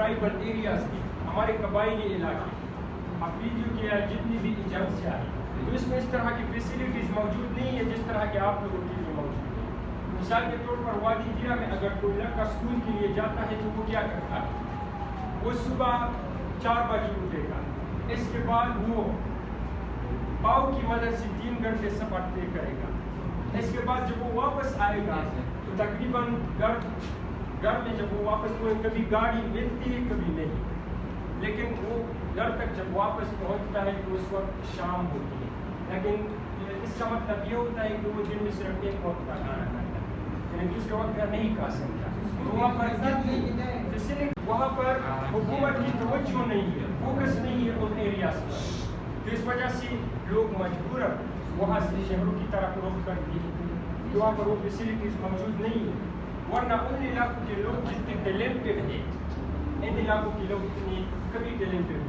Tribal areas کی ہمارے قبائلی علاقے آپ ویڈیو کے جتنی بھی ایجنسی آئی تو اس میں اس طرح کی فیسلٹیز موجود نہیں ہے جس طرح کے آپ لوگوں کے لیے موجود ہے. مثال کے طور پر وادی جرہ میں اگر کوئی لڑکا اسکول کے لیے جاتا ہے تو وہ کیا کرتا ہے؟ وہ صبح 4 بجے اٹھے گا, اس کے بعد وہ پاؤ کی مدد سے 3 گھنٹے سفر طے کرے گا. اس کے بعد جب وہ واپس آئے گا تو تقریباً گھر میں جب وہ واپس پہنچے کبھی گاڑی ملتی ہے کبھی نہیں, لیکن وہ گھر تک جب واپس پہنچتا ہے تو اس وقت شام ہوتی ہے. لیکن اس کا مطلب یہ ہوتا ہے کہ وہ دن میں صرف ایک وقت کا کھانا کھاتا ہے, یعنی دوسرے وقت کا نہیں کھا سکتا. وہاں پر حکومت کی توجہ نہیں ہے, فوکس نہیں ہے ان ایریاز پر, تو اس وجہ سے لوگ مجبور وہاں سے شہروں کی طرف رخ کرتے ہیں, وہاں پر وہ فیسلٹیز موجود نہیں ہیں. ورنہ ان علاقوں کے لوگ جتنے ٹیلنٹڈ ہیں ان علاقوں کے لوگ اتنے کبھی ٹیلنٹڈ